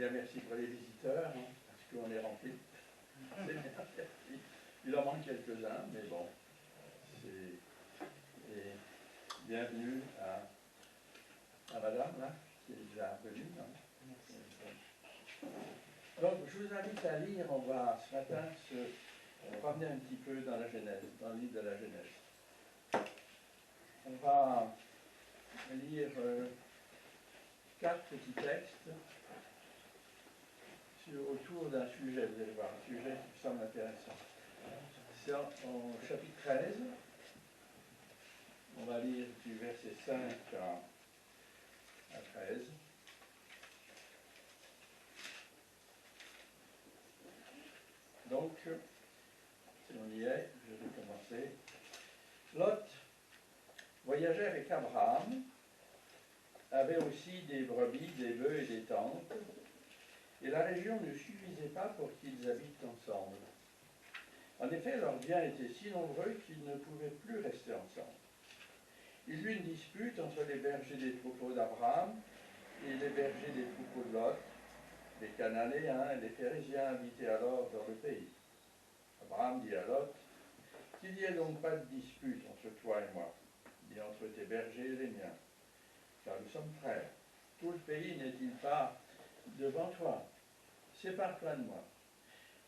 Bien merci pour les visiteurs, hein, parce qu'on est rempli. C'est bien merci. Il en manque quelques-uns, mais bon, c'est... Et bienvenue à madame, là, qui est déjà venue. Donc, je vous invite à lire, on va ce matin se promener un petit peu dans la Genèse, dans le livre de la Genèse. On va lire 4 petits textes autour d'un sujet, vous allez voir, un sujet qui me semble intéressant. C'est en chapitre 13, on va lire du verset 5 à 13. Donc, si on y est, je vais commencer. Lot voyageait avec Abraham, avait aussi des brebis, des bœufs et des tentes, et la région ne suffisait pas pour qu'ils habitent ensemble. En effet, leurs biens étaient si nombreux qu'ils ne pouvaient plus rester ensemble. Il y eut une dispute entre les bergers des troupeaux d'Abraham et les bergers des troupeaux de Lot. Les Cananéens et les Phérésiens habitaient alors dans le pays. Abraham dit à Lot, qu'il n'y ait donc pas de dispute entre toi et moi, ni entre tes bergers et les miens, car nous sommes frères. Tout le pays n'est-il pas devant toi? Sépare-toi de moi.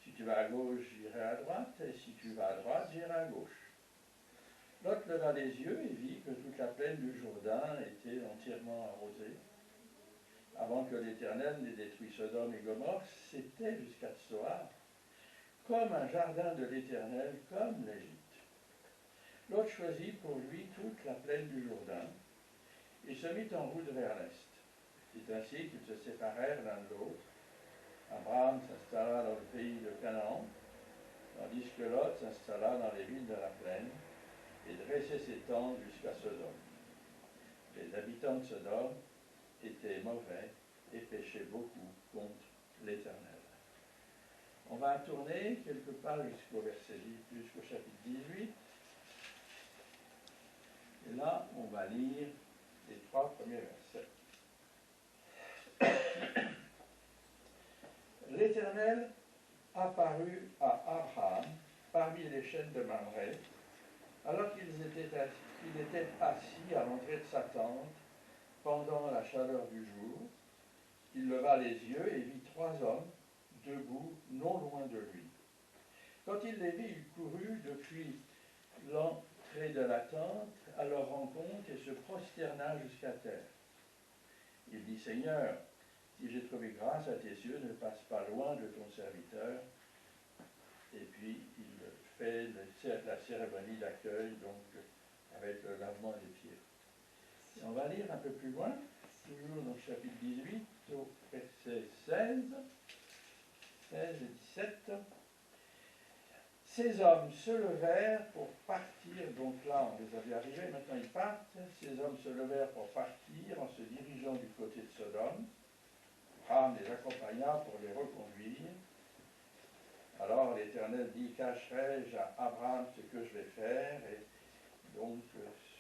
Si tu vas à gauche, j'irai à droite, et si tu vas à droite, j'irai à gauche. Lot leva les yeux et vit que toute la plaine du Jourdain était entièrement arrosée. Avant que l'Éternel n'ait détruit Sodome et Gomorrhe, c'était jusqu'à Tsoar, comme un jardin de l'Éternel, comme l'Égypte. Lot choisit pour lui toute la plaine du Jourdain et se mit en route vers l'est. C'est ainsi qu'ils se séparèrent l'un de l'autre. Abraham s'installa dans le pays de Canaan, tandis que Lot s'installa dans les villes de la plaine et dressait ses tentes jusqu'à Sodome. Les habitants de Sodome étaient mauvais et péchaient beaucoup contre l'Éternel. On va tourner quelque part jusqu'au chapitre 18. Et là, on va lire les 3 premiers versets. L'Éternel apparut à Abraham parmi les chênes de Mamré, alors qu'il était assis à l'entrée de sa tente pendant la chaleur du jour. Il leva les yeux et vit 3 hommes debout non loin de lui. Quand il les vit, il courut depuis l'entrée de la tente à leur rencontre et se prosterna jusqu'à terre. Il dit, Seigneur, si j'ai trouvé grâce à tes yeux, ne passe pas loin de ton serviteur. Et puis il fait la cérémonie d'accueil, donc avec le lavement des pieds. Et on va lire un peu plus loin, toujours dans le chapitre 18, au verset 16 et 17. Ces hommes se levèrent pour partir, donc là on les avait arrivés, maintenant ils partent. Ces hommes se levèrent pour partir en se dirigeant du côté de Sodome. Abraham les accompagna pour les reconduire. Alors l'Éternel dit, cacherai-je à Abraham ce que je vais faire? Et donc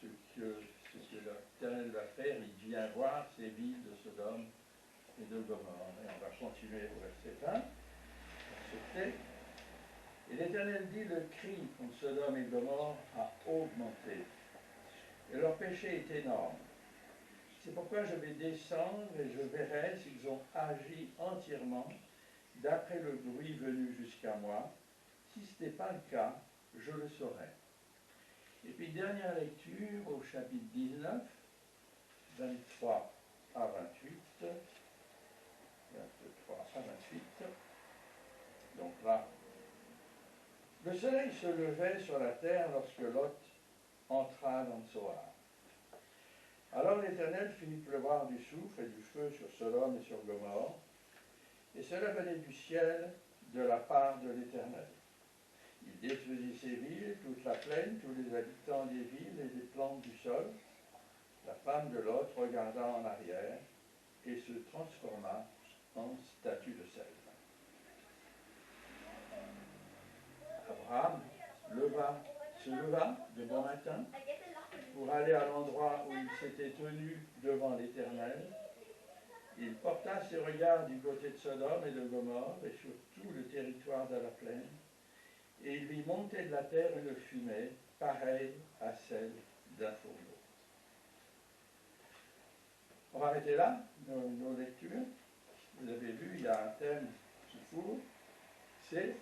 ce que l'Éternel va faire, il vient voir ces villes de Sodome et de Gomorrhe. Et on va continuer au verset 1. Et l'Éternel dit, le cri contre Sodome et Gomorrhe a augmenté, et leur péché est énorme. C'est pourquoi je vais descendre et je verrai s'ils ont agi entièrement d'après le bruit venu jusqu'à moi. Si ce n'est pas le cas, je le saurai. Et puis dernière lecture au chapitre 19, 23 à 28. 23 à 28. Donc là, le soleil se levait sur la terre lorsque Lot entra dans Tsoar. Alors l'Éternel fit pleuvoir du soufre et du feu sur Sodome et sur Gomorrhe, et cela venait du ciel de la part de l'Éternel. Il détruisit ces villes, toute la plaine, tous les habitants des villes et des plantes du sol. La femme de Lot regarda en arrière et se transforma en statue de sel. Abraham se leva de bon matin pour aller à l'endroit où il s'était tenu devant l'Éternel. Il porta ses regards du côté de Sodome et de Gomorrhe et sur tout le territoire de la plaine, et il vit monter de la terre une fumée pareille à celle d'un fourneau. On va arrêter là nos lectures. Vous avez vu, il y a un thème qui court, c'est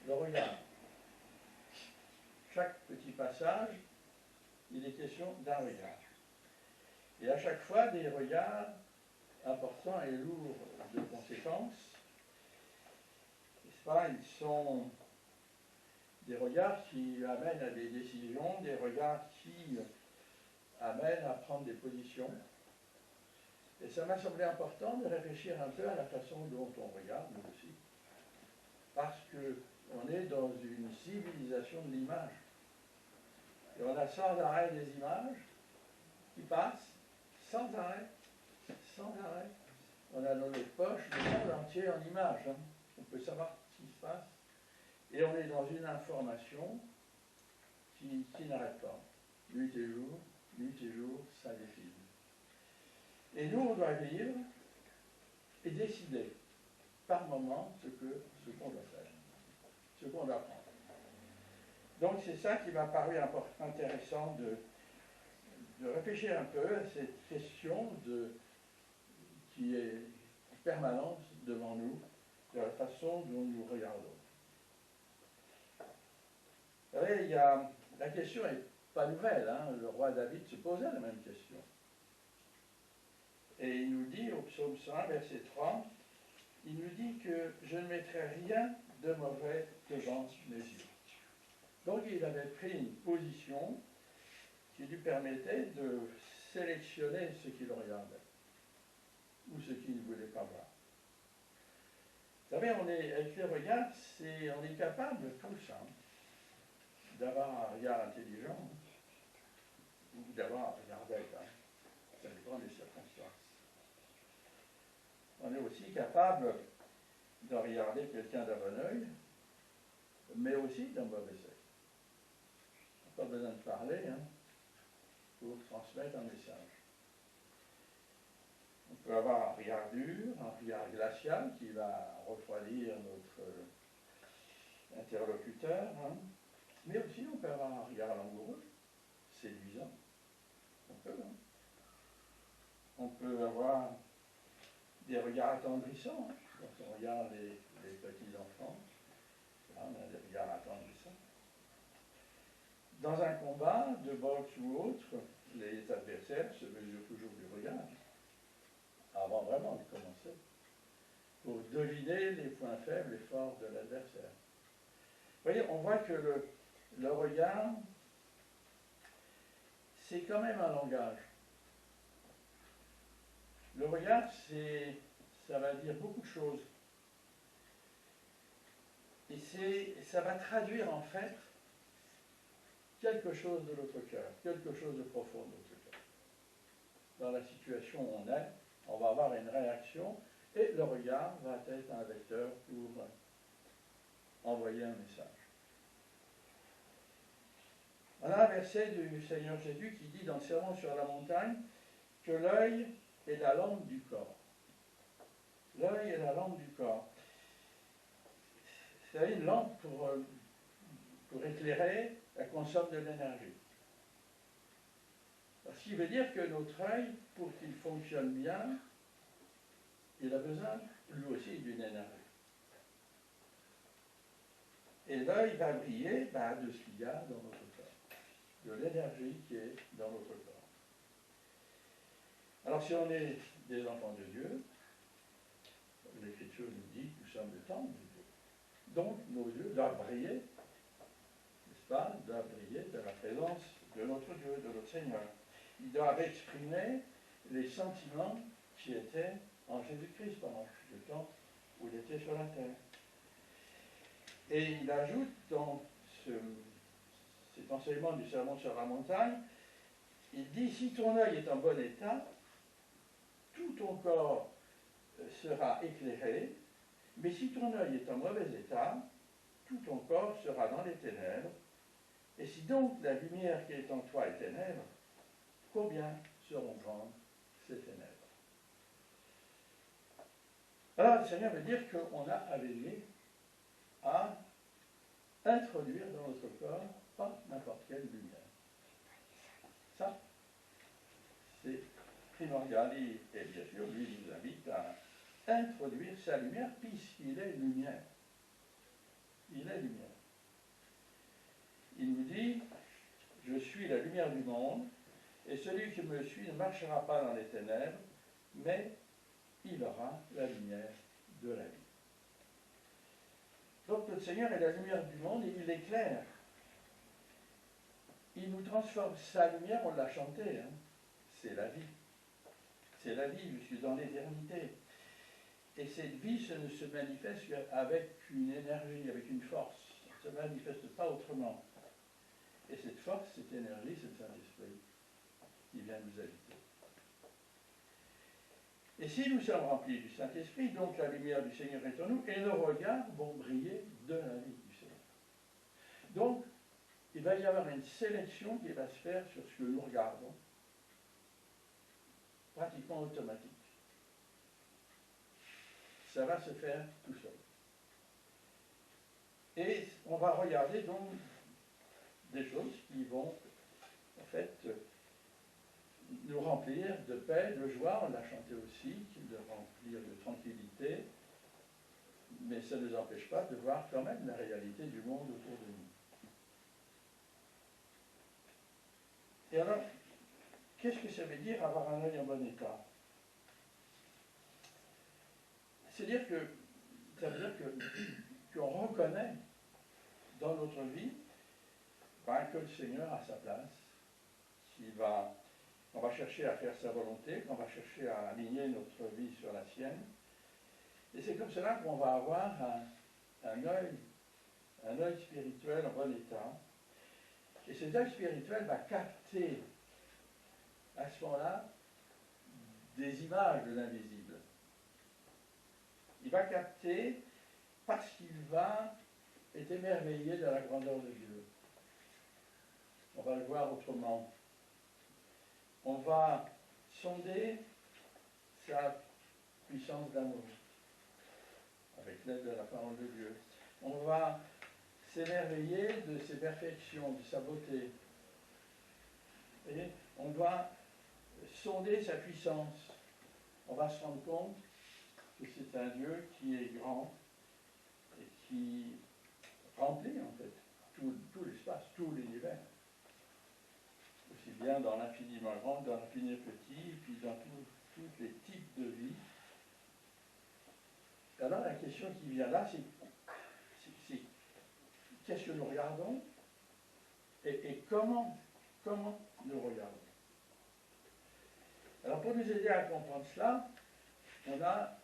le regard. Chaque petit passage, il est question d'un regard. Et à chaque fois, des regards importants et lourds de conséquences. N'est-ce pas? Ils sont des regards qui amènent à des décisions, des regards qui amènent à prendre des positions. Et ça m'a semblé important de réfléchir un peu à la façon dont on regarde, nous aussi. Parce qu'on est dans une civilisation de l'image. Et on a sans arrêt des images qui passent, sans arrêt, sans arrêt. On a dans notre poche le monde entier en images. Hein. On peut savoir ce qui se passe. Et on est dans une information qui n'arrête pas. Nuit et jour, ça défile. Et nous, on doit vivre et décider par moment ce qu'on doit faire, ce qu'on doit prendre. Donc c'est ça qui m'a paru intéressant de réfléchir un peu à cette question qui est permanente devant nous, de la façon dont nous regardons. Vous savez, la question n'est pas nouvelle, hein. Le roi David se posait la même question. Et il nous dit au psaume 100, verset 3, il nous dit que je ne mettrai rien de mauvais devant mes yeux. Donc il avait pris une position qui lui permettait de sélectionner ce qu'il regardait ou ce qu'il ne voulait pas voir. Vous savez, avec les regards, on est capable tous d'avoir un regard intelligent ou d'avoir un regard bête. Ça dépend des circonstances. On est aussi capable de regarder quelqu'un d'un bon œil, mais aussi d'un mauvais œil. On n'a pas besoin de parler pour transmettre un message. On peut avoir un regard dur, un regard glacial qui va refroidir notre interlocuteur, mais aussi on peut avoir un regard langoureux, séduisant. On peut avoir des regards attendrissants. Quand on regarde les petits enfants, on a des regards attendrissants. Dans un combat de boxe ou autre, les adversaires se mesurent toujours du regard, avant vraiment de commencer, pour deviner les points faibles et forts de l'adversaire. Vous voyez, on voit que le regard, c'est quand même un langage. Le regard, ça va dire beaucoup de choses. Et ça va traduire en fait quelque chose de notre cœur, quelque chose de profond de notre cœur. Dans la situation où on est, on va avoir une réaction et le regard va être un vecteur pour envoyer un message. On a un verset du Seigneur Jésus qui dit dans le Sermon sur la montagne que l'œil est la lampe du corps. L'œil est la lampe du corps. C'est une lampe pour éclairer, elle consomme de l'énergie. Ce qui veut dire que notre œil, pour qu'il fonctionne bien, il a besoin, lui aussi, d'une énergie. Et l'œil va briller de ce qu'il y a dans notre corps, de l'énergie qui est dans notre corps. Alors si on est des enfants de Dieu, l'Écriture nous dit que nous sommes le temple de Dieu. Donc nos yeux doivent briller, n'est-ce pas, doivent briller de la présence de notre Dieu, de notre Seigneur. Ils doivent exprimer les sentiments qui étaient en Jésus-Christ pendant le temps où il était sur la terre. Et il ajoute dans cet enseignement du Sermon sur la montagne, il dit, si ton œil est en bon état, tout ton corps sera éclairé, mais si ton œil est en mauvais état, tout ton corps sera dans les ténèbres, et si donc la lumière qui est en toi est ténèbres, combien seront grandes ces ténèbres? Alors, le Seigneur veut dire qu'on a à veiller à introduire dans notre corps pas n'importe quelle lumière. Ça, c'est primordial. Et bien sûr, lui nous invite à introduire sa lumière puisqu'il est lumière. Il est lumière. Il nous dit, je suis la lumière du monde, et celui qui me suit ne marchera pas dans les ténèbres, mais il aura la lumière de la vie. Donc notre Seigneur est la lumière du monde et il éclaire. Il nous transforme. Sa lumière, on l'a chanté, hein. C'est la vie. C'est la vie jusque dans l'éternité. Et cette vie, ça ne se manifeste qu'avec une énergie, avec une force. Ça ne se manifeste pas autrement. Et cette force, cette énergie, c'est le Saint-Esprit qui vient nous habiter. Et si nous sommes remplis du Saint-Esprit, donc la lumière du Seigneur est en nous, et nos regards vont briller de la vie du Seigneur. Donc, il va y avoir une sélection qui va se faire sur ce que nous regardons, pratiquement automatique. Ça va se faire tout seul. Et on va regarder donc des choses qui vont, en fait, nous remplir de paix, de joie, on l'a chanté aussi, de remplir de tranquillité, mais ça ne nous empêche pas de voir quand même la réalité du monde autour de nous. Et alors, qu'est-ce que ça veut dire avoir un œil en bon état? Ça veut dire qu'on reconnaît dans notre vie que le Seigneur a sa place, on va chercher à faire sa volonté, qu'on va chercher à aligner notre vie sur la sienne. Et c'est comme cela qu'on va avoir un œil spirituel en bon état. Et cet œil spirituel va capter à ce moment-là des images de l'invisible. Il va capter parce qu'il va être émerveillé de la grandeur de Dieu. On va le voir autrement. On va sonder sa puissance d'amour avec l'aide de la parole de Dieu. On va s'émerveiller de ses perfections, de sa beauté. Et on va sonder sa puissance. On va se rendre compte que c'est un Dieu qui est grand et qui remplit en fait tout l'espace, tout l'univers. Aussi bien dans l'infiniment grand, dans l'infiniment petit, puis dans tous les types de vie. Alors la question qui vient là, c'est qu'est-ce que nous regardons et comment nous regardons. Alors pour nous aider à comprendre cela, on a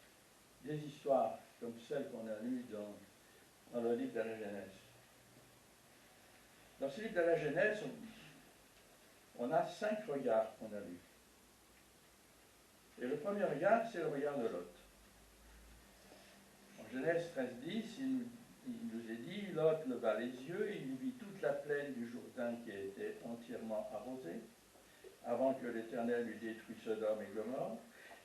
des histoires comme celles qu'on a lues dans le livre de la Genèse. Dans ce livre de la Genèse, on a 5 regards qu'on a lus. Et le premier regard, c'est le regard de Lot. En Genèse 13:10, il nous est dit, Lot leva les yeux et il vit toute la plaine du Jourdain qui était entièrement arrosée, avant que l'Éternel eût détruit Sodome et Gomorrhe.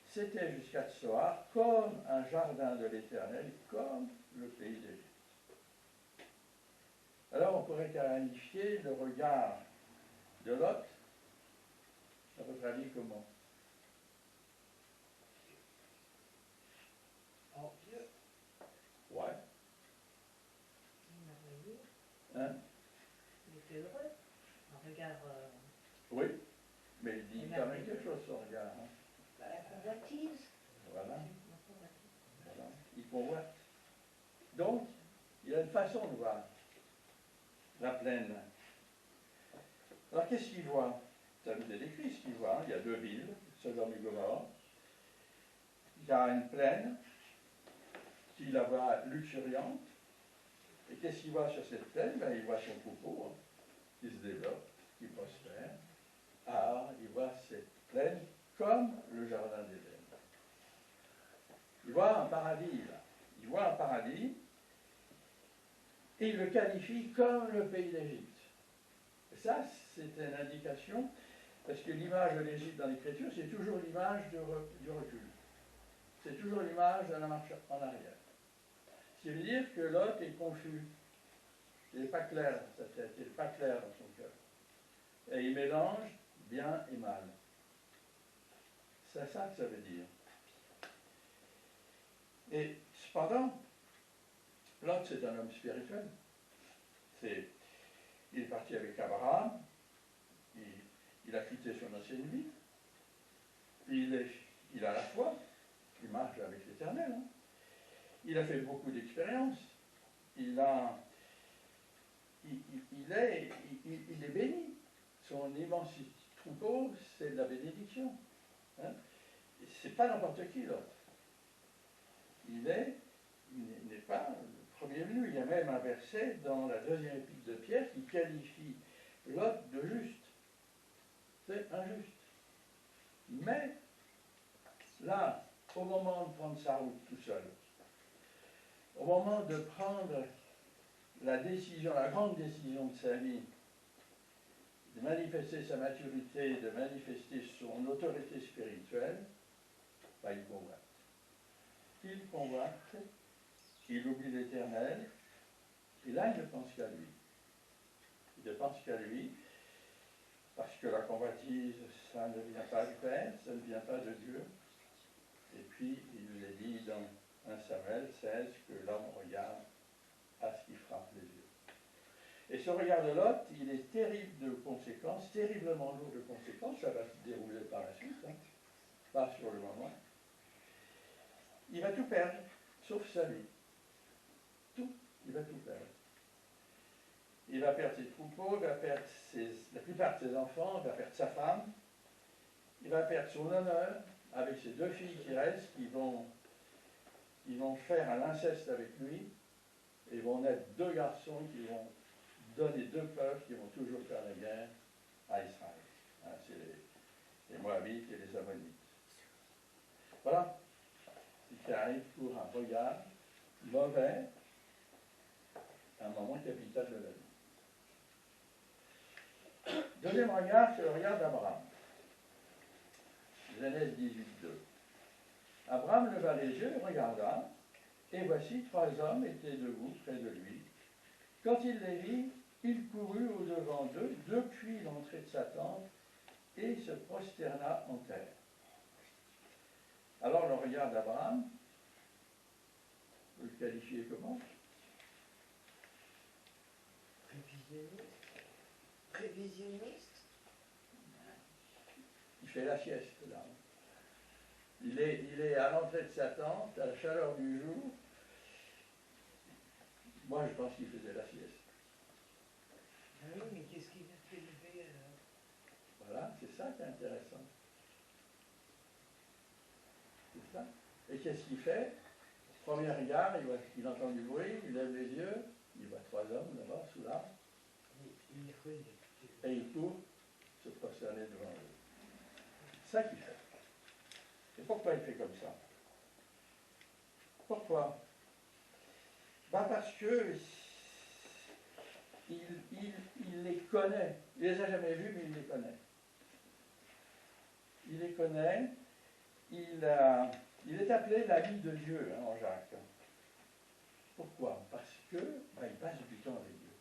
C'était jusqu'à Tsoar comme un jardin de l'Éternel, comme le pays d'Égypte. Alors on pourrait qualifier le regard de Lot, à votre avis, comment? Orgueilleux. Ouais. Hein? Il était heureux. Un regard. Oui, mais il dit quand même quelque chose, son regard. Hein? La convoitise. Voilà. Voilà. Il convoite. Donc, il a une façon de voir la plaine. Alors, qu'est-ce qu'il voit? Ça nous est décrit ce qu'il voit. Il y a 2 villes, Sodome et Gomorrhe. Il y a une plaine qui la voit luxuriante. Et qu'est-ce qu'il voit sur cette plaine? Il voit son troupeau qui se développe, qui prospère. Alors, il voit cette plaine comme le jardin d'Éden. Il voit un paradis, là. Il voit un paradis, et il le qualifie comme le pays d'Égypte. Et ça, c'est une indication, parce que l'image de l'Égypte dans l'Écriture, c'est toujours l'image du recul. c'est toujours l'image de la marche en arrière. Ce qui veut dire que Lot est confus. Il n'est pas clair dans sa tête, il n'est pas clair dans son cœur. Et il mélange bien et mal. C'est ça que ça veut dire. Et cependant, Lot, c'est un homme spirituel. Il est parti avec Abraham, il a quitté son ancienne vie, il a la foi, il marche avec l'Éternel. Hein. Il a fait beaucoup d'expériences. Il est béni. Son immense troupeau, c'est de la bénédiction. Hein. C'est pas n'importe qui, l'autre. Il n'est pas le premier venu. Il y a même un verset dans la deuxième épître de Pierre qui qualifie Lot de juste. C'est injuste. Mais, là, au moment de prendre sa route tout seul, au moment de prendre la décision, la grande décision de sa vie, de manifester sa maturité, de manifester son autorité spirituelle, il convoite. Il convoite, il oublie l'Éternel, et là il ne pense qu'à lui. Il ne pense qu'à lui, parce que la convoitise, ça ne vient pas du Père, ça ne vient pas de Dieu. Et puis il est dit dans 1 Samuel 16 que l'homme regarde à ce qui frappe les yeux. Et ce regard de Lot, il est terrible de conséquences, terriblement lourd de conséquences, ça va se dérouler par la suite, hein, pas sur le moment. Il va tout perdre, sauf sa vie. Tout, il va tout perdre. Il va perdre ses troupeaux, il va perdre la plupart de ses enfants, il va perdre sa femme, il va perdre son honneur avec ses deux filles qui restent, qui vont faire un inceste avec lui, et vont naître deux garçons qui vont donner deux peuples qui vont toujours faire la guerre à Israël. Hein, c'est les Moabites et les Ammonites. Voilà ce qui arrive pour un regard mauvais à un moment capital de la vie. Deuxième regard, c'est le regard d'Abraham. Genèse 18, 2. Abraham leva les yeux et regarda, et voici 3 hommes étaient debout près de lui. Quand il les vit, il courut au-devant d'eux depuis l'entrée de sa tente et se prosterna en terre. Alors le regard d'Abraham, vous le qualifiez comment? Prévisionniste. Il fait la sieste là. Il est à l'entrée de sa tente, à la chaleur du jour. Moi je pense qu'il faisait la sieste. Ah oui, mais qu'est-ce qu'il a fait lever alors? Voilà, c'est ça qui est intéressant. C'est ça. Et qu'est-ce qu'il fait? Premier regard, il entend du bruit, il lève les yeux, il voit 3 hommes là-bas, sous l'arbre, et il court se prosterner devant eux. C'est ça qu'il fait. Et pourquoi il fait comme ça? Pourquoi? Parce que il les connaît. Il les a jamais vus, mais il les connaît. Il les connaît. Il est appelé l'ami de Dieu, hein, en Jacques. Pourquoi? Parce que il passe du temps avec Dieu.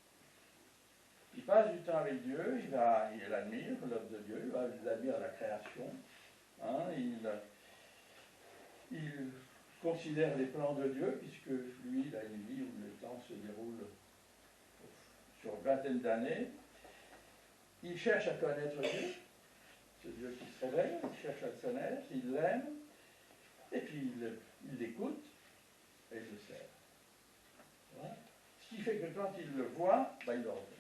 Il passe du temps avec Dieu, il admire l'œuvre de Dieu, il admire la création. Hein, il considère les plans de Dieu, puisque lui, il a une vie où le temps se déroule sur une vingtaine d'années. Il cherche à connaître Dieu, ce Dieu qui se révèle, il cherche à le connaître, il l'aime, et puis il l'écoute, et il le sert. Voilà. Ce qui fait que quand il le voit, il le reconnaît.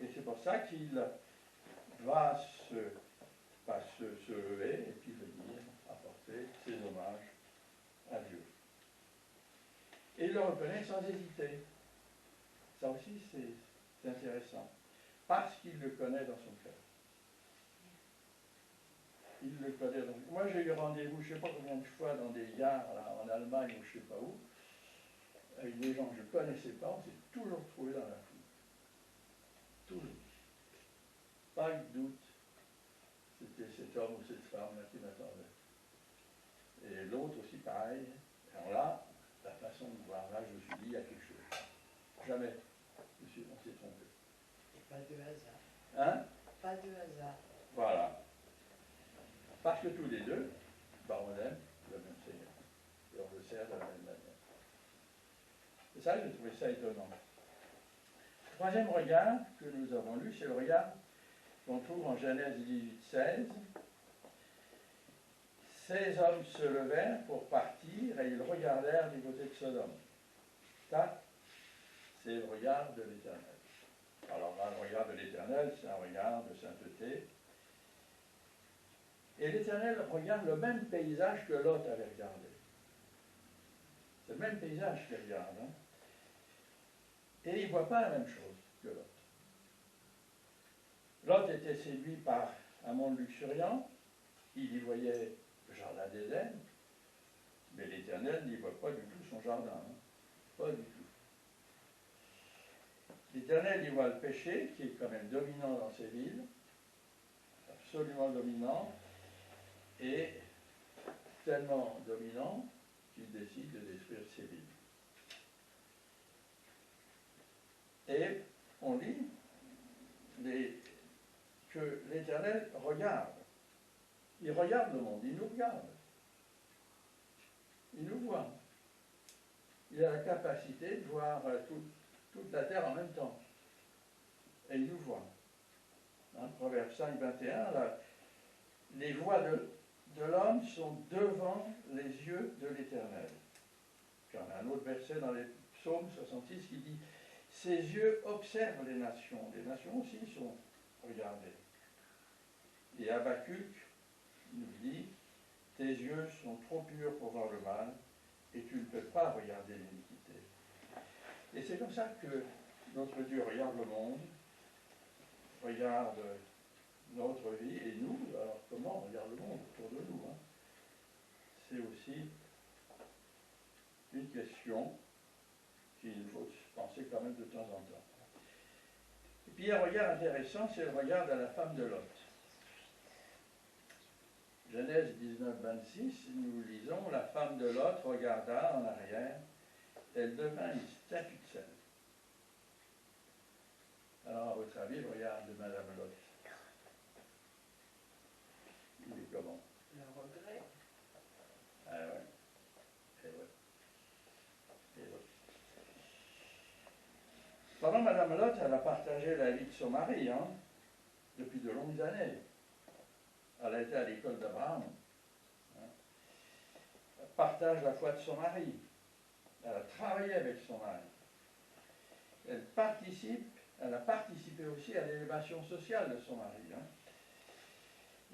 Et c'est pour ça qu'il va se lever et puis venir apporter ses hommages à Dieu. Et il le reconnaît sans hésiter. Ça aussi, c'est intéressant. Parce qu'il le connaît dans son cœur. Il le connaît dans son cœur. Moi, j'ai eu rendez-vous, je ne sais pas combien de fois, dans des gares là, en Allemagne ou je ne sais pas où, avec des gens que je ne connaissais pas, on s'est toujours trouvé dans la foule. Toujours. Pas de doute. C'était cet homme ou cette femme-là qui m'attendait. Et l'autre aussi pareil. Alors là, la façon de voir, là je me suis dit, il y a quelque chose. Jamais. On s'est trompé. Et pas de hasard. Hein? Pas de hasard. Voilà. Parce que tous les deux, ben, on aime le même Seigneur. Et on le sert de la même manière. C'est ça, j'ai trouvé ça étonnant. Le troisième regard que nous avons lu, c'est le regard qu'on trouve en Genèse 18, 16. Ces hommes se levèrent pour partir et ils regardèrent du côté de Sodome. Ça, c'est le regard de l'Éternel. Alors là, le regard de l'Éternel, c'est un regard de sainteté. Et l'Éternel regarde le même paysage que Lot avait regardé. C'est le même paysage qu'il regarde. Hein? Et il ne voit pas la même chose que Lot. Lot était séduit par un monde luxuriant. Il y voyait le jardin d'Éden. Mais l'Éternel n'y voit pas du tout son jardin. Hein? Pas du tout. L'Éternel y voit le péché, qui est quand même dominant dans ces villes. Absolument dominant. Et tellement dominant qu'il décide de détruire ces villes. Et on lit que l'Éternel regarde. Il regarde le monde, il nous regarde. Il nous voit. Il a la capacité de voir toute la terre en même temps. Et il nous voit. Hein, Proverbe 5, 21, là, les voies de l'homme sont devant les yeux de l'Éternel. Puis on a un autre verset dans les psaumes 66 qui dit « Ses yeux observent les nations aussi sont regardées. » Et Habakkuk nous dit « Tes yeux sont trop purs pour voir le mal, et tu ne peux pas regarder l'iniquité. » Et c'est comme ça que notre Dieu regarde le monde, regarde notre vie, et nous, alors comment on regarde le monde autour de nous, hein? C'est aussi une question qu'il faut penser quand même de temps en temps. Et puis un regard intéressant, c'est le regard de la femme de Lot. Genèse 19, 26, nous lisons, la femme de Lot regarda en arrière, elle devint une statue de sel. Alors, à votre avis, le regard de Madame Lot, il est comment? Le regret. Ah ouais. Et ouais. Et ouais. Pendant Madame Lot, elle a partagé la vie de son mari, hein, depuis de longues années. Elle a été à l'école d'Abraham. Hein. Elle partage la foi de son mari. Elle a travaillé avec son mari. Elle a participé aussi à l'élévation sociale de son mari, hein,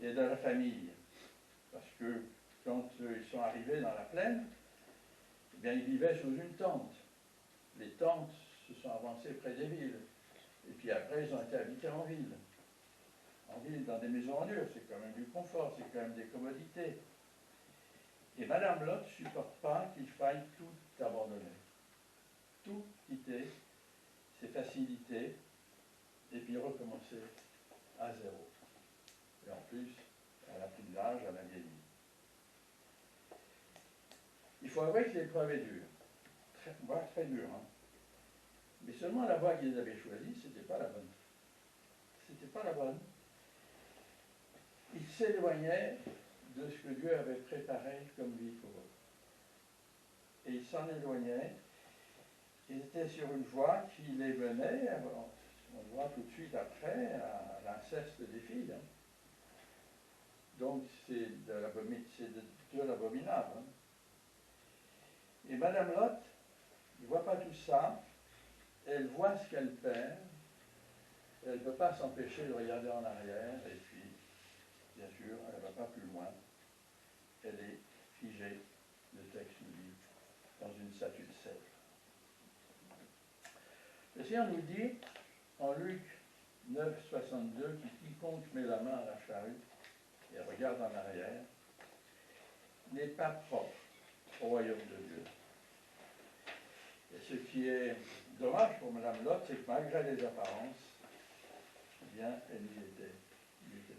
et de la famille. Parce que quand ils sont arrivés dans la plaine, eh bien, ils vivaient sous une tente. Les tentes se sont avancées près des villes. Et puis après, ils ont été habités en ville. En ville, dans des maisons en dur, c'est quand même du confort, c'est quand même des commodités. Et Madame Lot ne supporte pas qu'il faille tout abandonner. Tout quitter, ses facilités, et puis recommencer à zéro. Et en plus, elle a pris de l'âge, elle a vieilli. Il faut avouer que l'épreuve est dure, voire très dure. Hein. Mais seulement la voie qu'ils avaient choisie, c'était pas la bonne. C'était pas la bonne. Ils s'éloignaient de ce que Dieu avait préparé comme vie pour eux. Et ils s'en éloignaient. Ils étaient sur une voie qui les menait, on voit tout de suite après, à l'inceste des filles. Hein. Donc c'est de l'abominable. Hein. Et Madame Lot ne voit pas tout ça, elle voit ce qu'elle perd, elle ne peut pas s'empêcher de regarder en arrière, et puis, bien sûr, elle ne va pas plus loin, elle est figée, le texte nous dit, dans une statue de sel. Le Seigneur nous dit, en Luc 9, 62, que quiconque met la main à la charrue et regarde en arrière, n'est pas propre au royaume de Dieu. Et ce qui est dommage pour Mme Lot, c'est que malgré les apparences, eh bien, elle n'y était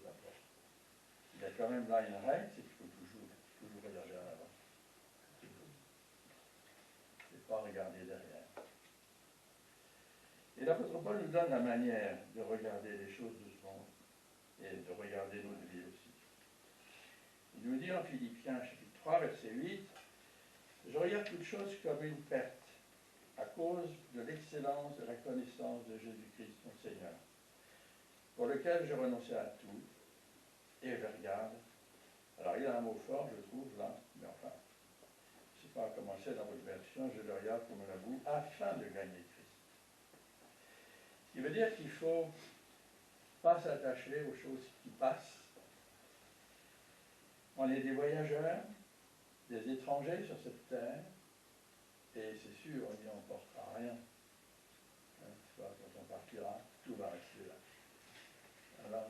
pas propre. Il y a quand même là une règle, c'est qu'il faut toujours regarder en avant. regarder derrière. Et l'apôtre Paul nous donne la manière de regarder les choses de ce monde et de regarder notre vie aussi. Il nous dit en Philippiens chapitre 3, verset 8, « Je regarde toute chose comme une perte à cause de l'excellence de la connaissance de Jésus-Christ, mon Seigneur, pour lequel je renonçais à tout, et je regarde. » Alors il a un mot fort, je trouve, là, mais enfin, je ne sais pas comment c'est dans votre version, je le regarde comme la boue, afin de gagner Christ. Ce qui veut dire qu'il ne faut pas s'attacher aux choses qui passent. On est des voyageurs, des étrangers sur cette terre, et c'est sûr, on n'y emportera rien. Quand on partira, tout va rester là. Alors,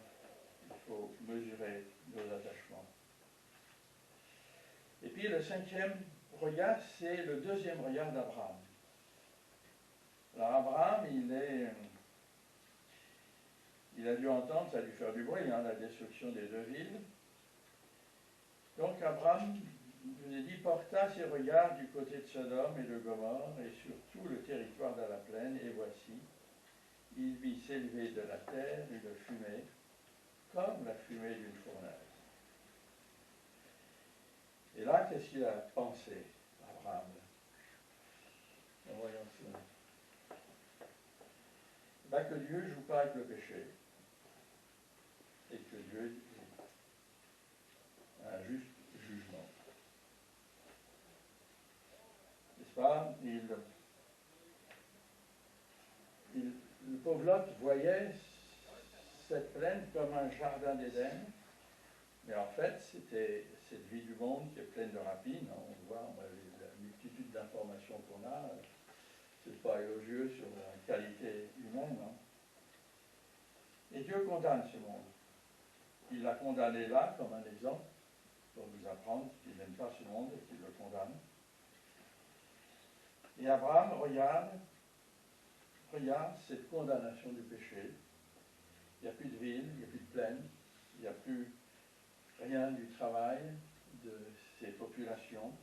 il faut mesurer nos attachements. Et puis le cinquième regard, c'est le deuxième regard d'Abraham. Alors Abraham, il a dû entendre, ça a dû faire du bruit, la destruction des deux villes. Donc Abraham, je vous ai dit, porta ses regards du côté de Sodome et de Gomorrhe et sur tout le territoire de la plaine, et voici, il vit s'élever de la terre une fumée, comme la fumée d'une fournaise. Et là, qu'est-ce qu'il a pensé, Abraham? Voyons cela. Que Dieu ne joue pas avec le péché, et que Dieu a un juste jugement. N'est-ce pas? Le pauvre Lot voyait cette plaine comme un jardin d'Éden, mais en fait, c'était cette vie du monde qui est pleine de rapines. On voit la multitude d'informations qu'on a. C'est pas élogieux sur la qualité humaine. Et Dieu condamne ce monde. Il l'a condamné là comme un exemple pour nous apprendre qu'il n'aime pas ce monde et qu'il le condamne. Et Abraham regarde cette condamnation du péché. Il n'y a plus de ville, il n'y a plus de plaine, il n'y a plus rien du travail de ces populations.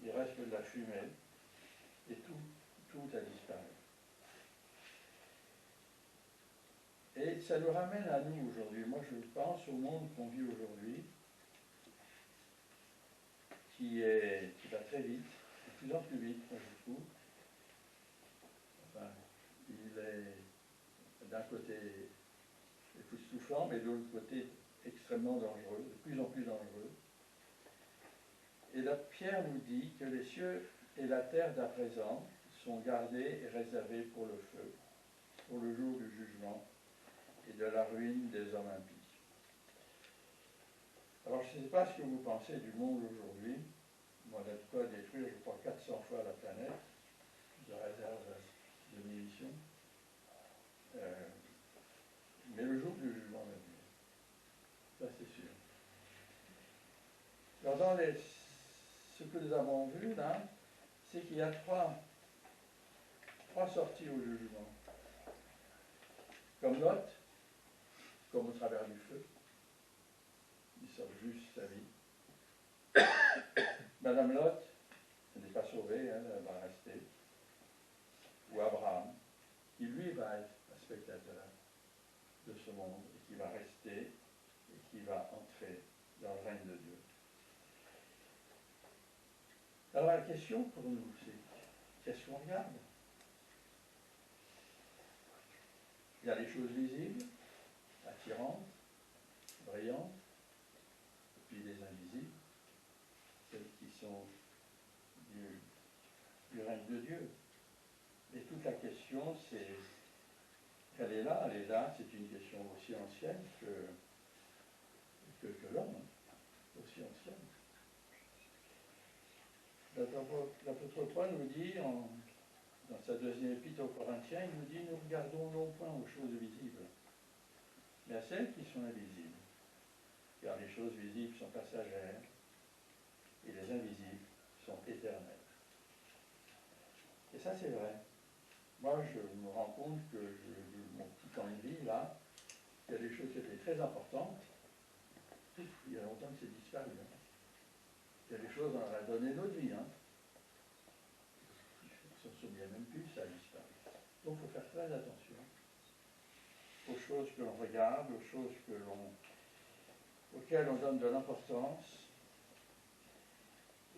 Il reste de la fumée et tout a disparu. Et ça nous ramène à nous aujourd'hui. Moi, je pense au monde qu'on vit aujourd'hui, qui va très vite, de plus en plus vite, moi je trouve. Enfin, il est d'un côté époustouflant, mais de l'autre côté extrêmement dangereux, de plus en plus dangereux. Et la Pierre nous dit que les cieux et la terre d'à présent sont gardés et réservés pour le feu, pour le jour du jugement et de la ruine des hommes impies. Alors je ne sais pas ce que vous pensez du monde aujourd'hui. On a de quoi détruire, je crois, 400 fois la planète, de réserve de munitions. Mais le jour du jugement va venir. Ça, c'est sûr. Alors, ce que nous avons vu là, c'est qu'il y a trois sorties au jugement. Comme Lot, comme au travers du feu. Il sauve juste sa vie. Madame Lot, elle n'est pas sauvée, elle va rester. Ou Abraham, qui lui va être un spectateur de ce monde et qui va rester et qui va entrer dans le règne de Dieu. Alors la question pour nous, c'est qu'est-ce qu'on regarde? Il y a les choses visibles, attirantes, brillantes, et puis les invisibles, celles qui sont du règne de Dieu. Et toute la question, c'est, elle est là, c'est une question aussi ancienne que l'homme, aussi ancienne. L'apôtre Paul nous dit, dans sa deuxième épître aux Corinthiens, il nous dit, nous regardons non point aux choses visibles, mais à celles qui sont invisibles. Car les choses visibles sont passagères, et les invisibles sont éternelles. Et ça, c'est vrai. Moi, je me rends compte que mon petit temps de vie, là, il y a des choses qui étaient très importantes. Il y a longtemps que c'est disparu. Il y a des choses, on a donné notre vie. Donc il faut faire très attention aux choses que l'on regarde, aux choses auxquelles on donne de l'importance.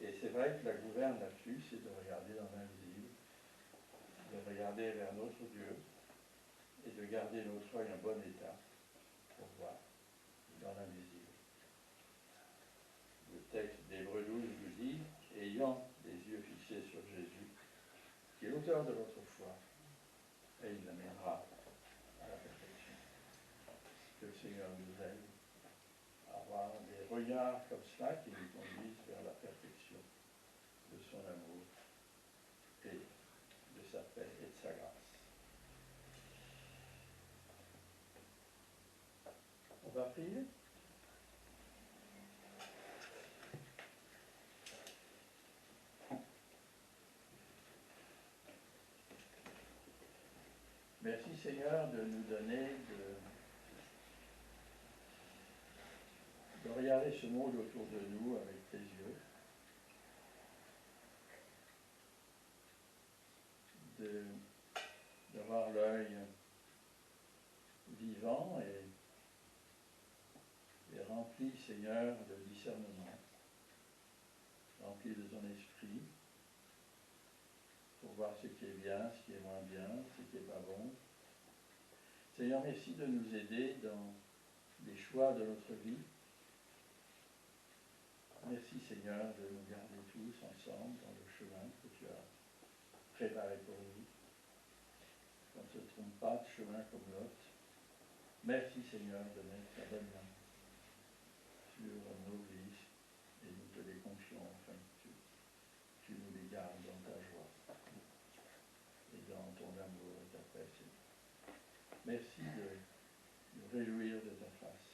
Et c'est vrai que la gouverne là-dessus, c'est de regarder dans l'invisible, de regarder vers notre Dieu et de garder notre œil en bon état pour voir dans l'invisible. Le texte d'Hébreux 12 nous dit, ayant les yeux fixés sur Jésus, qui est l'auteur de notre foi, et il l'amènera à la perfection. Que le Seigneur nous aide à avoir des regards comme cela qui nous conduisent vers la perfection de son amour et de sa paix et de sa grâce. On va prier. Merci Seigneur de nous donner de regarder ce monde autour de nous avec tes yeux, d'avoir l'œil vivant et rempli, Seigneur, de discernement, rempli de ton esprit, pour voir ce qui est bien, ce qui est moins bien, ce qui n'est pas bon. Seigneur, merci de nous aider dans les choix de notre vie. Merci Seigneur de nous garder tous ensemble dans le chemin que tu as préparé pour nous. Qu'on ne se trompe pas de chemin comme l'autre. Merci Seigneur de mettre ta bonne main sur nos vies et nous te les confions afin que tu nous les gardes dans ta joie et dans ton amour et ta paix. Merci de nous réjouir de ta face.